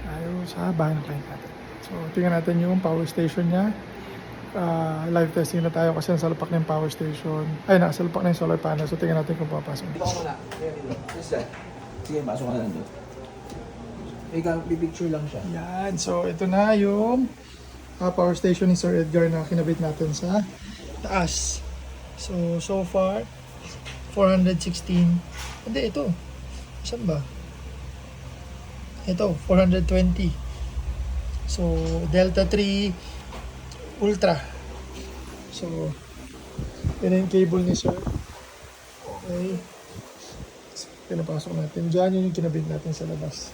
Ayos, bahay ng client natin. So, tingnan natin yung power station niya. Live testing na tayo kasi nasalpak na yung power station. Ay, nasalpak na yung solar panel. So, tingnan natin kung papasok. Dito ko muna. Sige, pasok ka na lang doon. Ikaw, pipicture lang siya. Yan. So, ito na yung power station ni Sir Edgar na kinabit natin sa taas. So far, 416. Hindi, ito. Saan ba? Ito, 420. So, Delta 3 Ultra. So, yun yung cable ni Sir. Okay. So, pinapasok natin. Diyan yun yung kinabit natin sa labas.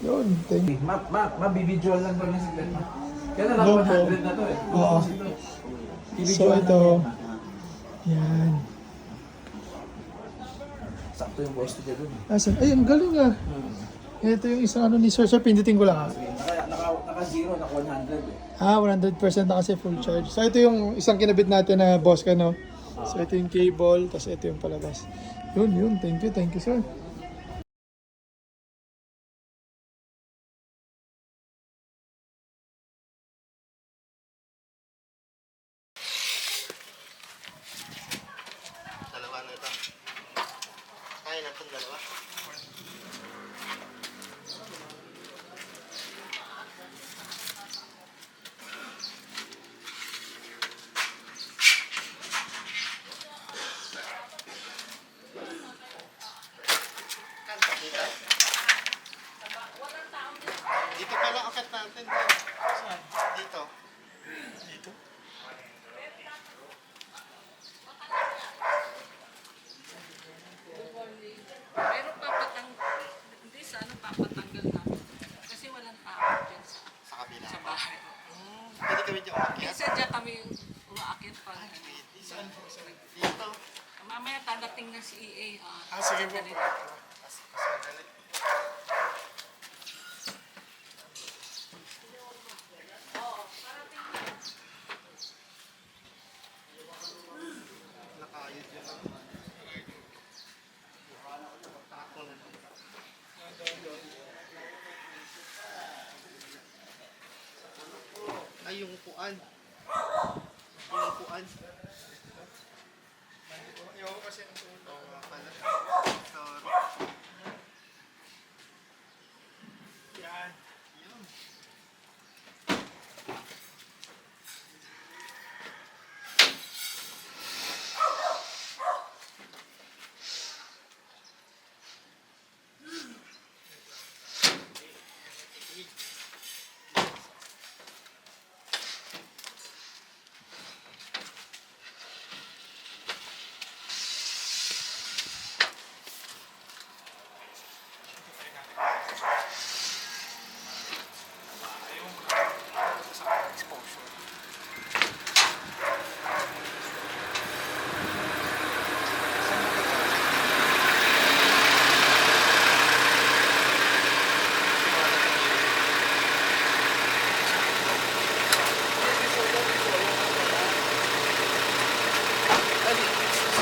Yun, thank you. Mabibidyoal lang ba niya si Glenn? Kaya na Go lang po. 100 na to eh. Oo. So, ito. Yan. Sakto yung voice to doon. Asan? Ay, ang galing ah. Ito yung isang ano ni Sir. Sir, pindutin ko lang ah. Naka-0, naka-100 eh. 100% na kasi full charge. So, ito yung isang kinabit natin na boss ka, no? So, ito yung cable, tapos ito yung palabas. Yun. Thank you, sir. Dalawa na ito. Kaya na itong dalawa. Kanta dito. Dito pala akit natin. Saan? Dito. Dito. Pero hindi sana papatanggal namin. Kasi walang tao dyan Sa kabila. sa bahay. Pwede kami dyan umakyat. Minsan dyan kami umaakit pag Saan? Dito. mamaya dadating na si EA. Sige po. ganito. Mas madali. Nakayod yun. Takot na. Ay, yung upuan. Yung upuan. Ayaw ko kasi ng tulong. Oo nga pala. Sorry. Yan.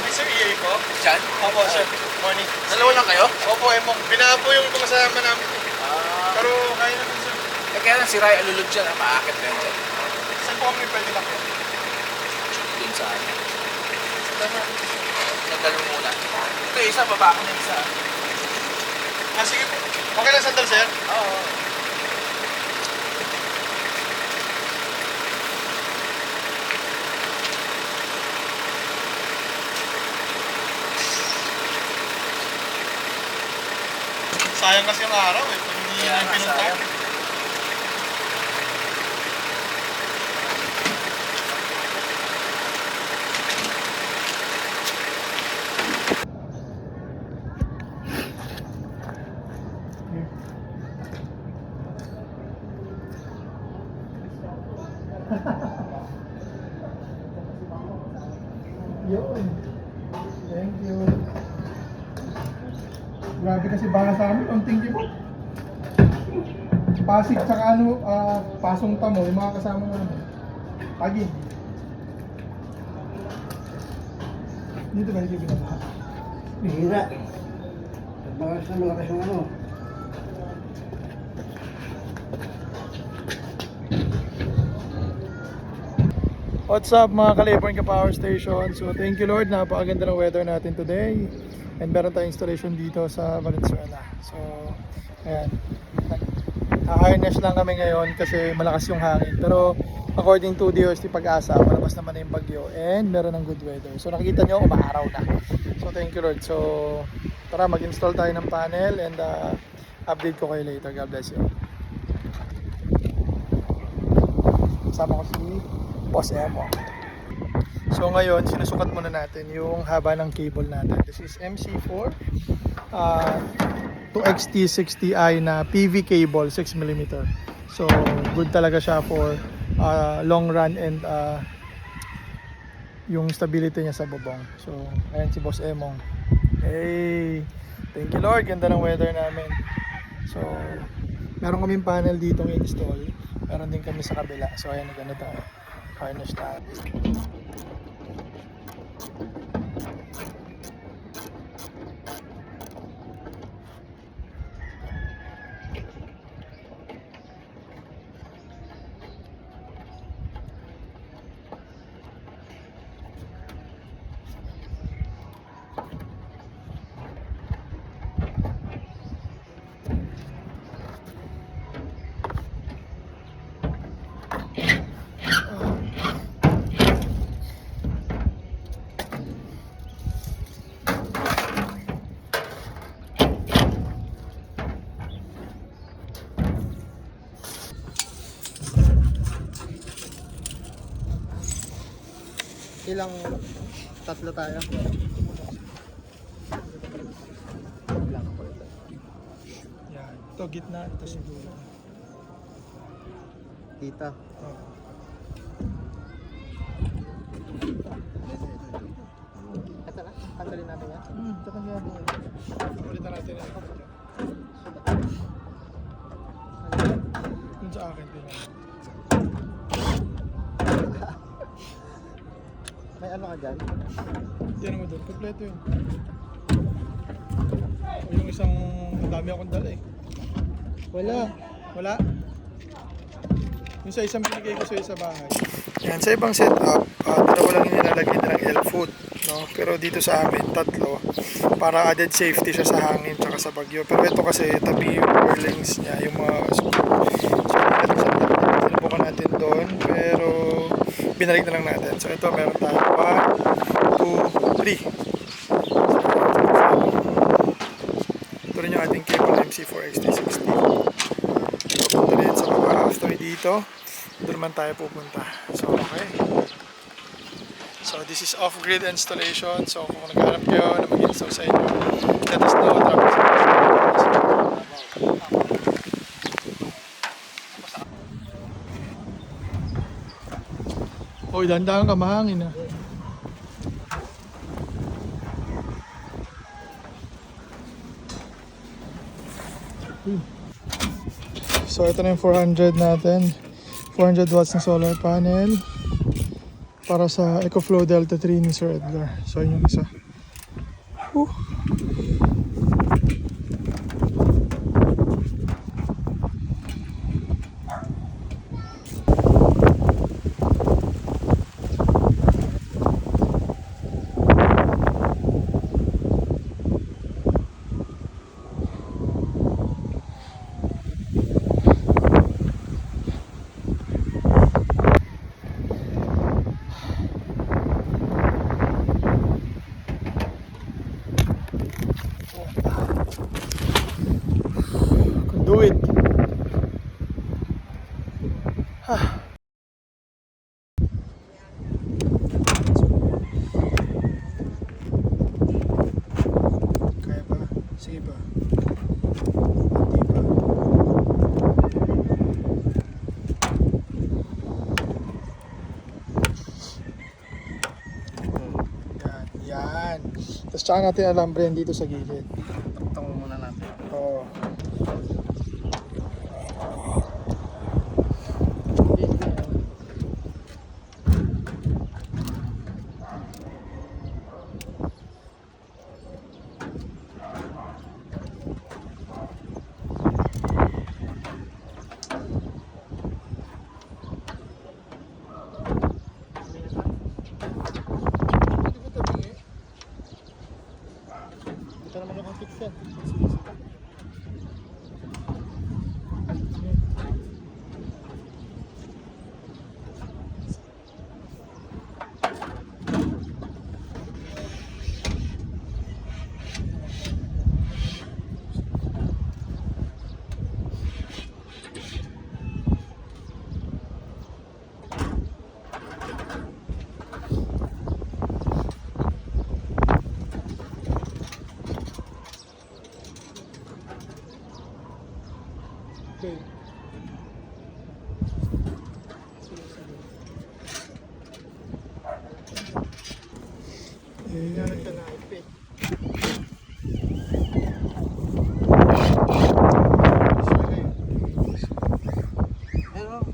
Ay, sir, EA ko? Diyan? Opo, sir. Morning. Dalawa lang kayo? Opo, Emong. Binapo yung mga kasama namin. Pero kaya naman, sir. Eh kaya lang si Rai alulod dyan, maakit na yan dyan. Saan po kami pwede lang? Dun sa akin. Sandal mo muna. Ito isa, baba ko na isa. Sige po. Okay lang sandal, sir? Oo. Sayang kasi yung araw eh. Pag hindi Kaya na nga, pinunta. sayang. Yun. Thank you. Grabe kasi baka sa amin, ang tinggi po. Pasig tsaka ano, pasong tamo, yung mga kasama namin. Pagi. Dito ba yung binaba? Bihira. Bawas na malakas yung ano. What's up mga ka-Leyborn ka-Power Station? So thank you Lord, napakaganda ng weather natin today. And meron tayong installation dito sa Valenzuela. So, ayan. Ha-harness lang kami ngayon kasi malakas yung hangin. Pero according to DOST Pag-asa, palabas naman na yung bagyo and meron ng good weather. So nakikita nyo, umaaraw na. So thank you Lord. So tara, mag-install tayo ng panel and update ko kayo later. God bless you. Kasama ko si Boss Emo. So ngayon, sinusukat muna natin yung haba ng cable natin. This is MC4 2XT60i na PV cable 6mm. So good talaga siya for long run and yung stability niya sa bubong. So ayan si Boss Emong. Hey, thank you Lord, ganda ng weather namin. So meron kaming panel dito install. Meron din kami sa kabila. So ayan, ganda tayo. Harness tayo. Ilang tatlo tayo? Yan. Ito gitna, ito siguro. Dito. Oh. Ito na, tanggalin natin yan. Tatanggalin natin yan. Ulitan natin yan. Yun sa akin din. May ano ka dyan? Yan mo doon, kompleto yun. O yung isang, ang dami akong dala eh. Wala. Yung sa isang binigay ko sa bahay. Yan, sa ibang setup, dalawa lang yung nilalagay ng L-foot. No? Pero dito sa amin, tatlo. Para added safety siya sa hangin at sa bagyo. Pero ito kasi, tabi yung purlings niya, yung mga sinubukan natin doon. Pero binalik na lang natin. So ito, meron tayo 1, 2, 3. Ito rin yung ating cable MC4XT60. Pupunta rin sa baba. After dito, doon naman tayo pupunta. So okay. So this is off-grid installation. So kung naghanap kayo na mag-install sa inyo, let us know. Hoy, dandahan ka, mahangin na. So ito na yung 400 natin. 400 watts na solar panel para sa EcoFlow Delta 3 ni Sir Edgar. So yun yung isa. Do it. Kaya ba? Sige ba? Hindi ba? Yan. Tapos tsaka natin alambre yan dito sa gilid. Ito muna natin. Oo. Okay. Sige, sige. Ganun ka na, ipit. Pero,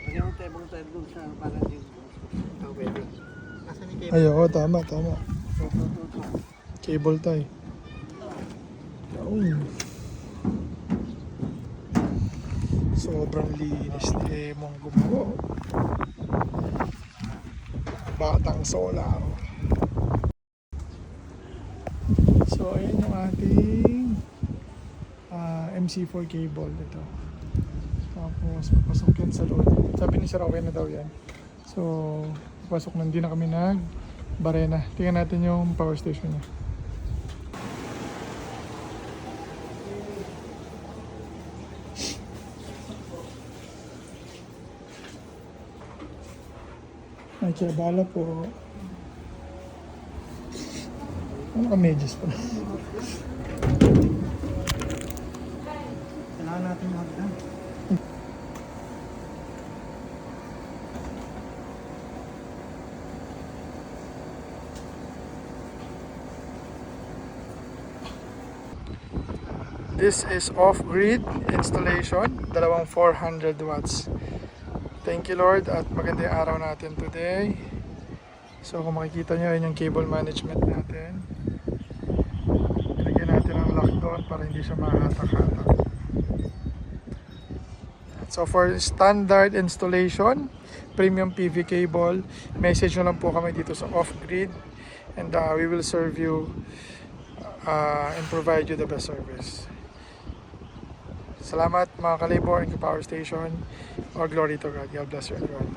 lagyan mo tayo dun sa parang yung... Oh, pwede. Asan yung cable? Ay, oo, tama, tama. Cable tie. Yun. Sobrang linis ni Emong gumawa. Batang solar. So, ayun yung ating MC4 cable ito. Tapos, papasok yan sa loob. Sabi ni Sir, okay na daw yan. So, papasok na, hindi na kami barena. Tingnan natin yung power station niya. Ay, bala po. Ano ka medyas pa? Kailangan natin mag-down. This is off-grid installation, dalawang 400 watts. Thank you Lord at magandang araw natin today. So kung makikita nyo, yun yung cable management natin. Ilagyan natin ang lock doon para hindi siya mahatak-hatak. So for standard installation, premium PV cable, message nyo lang po kami dito sa off-grid and we will serve you and provide you the best service. Salamat mga ka-labor and ka-power station. All glory to God. God bless you everyone.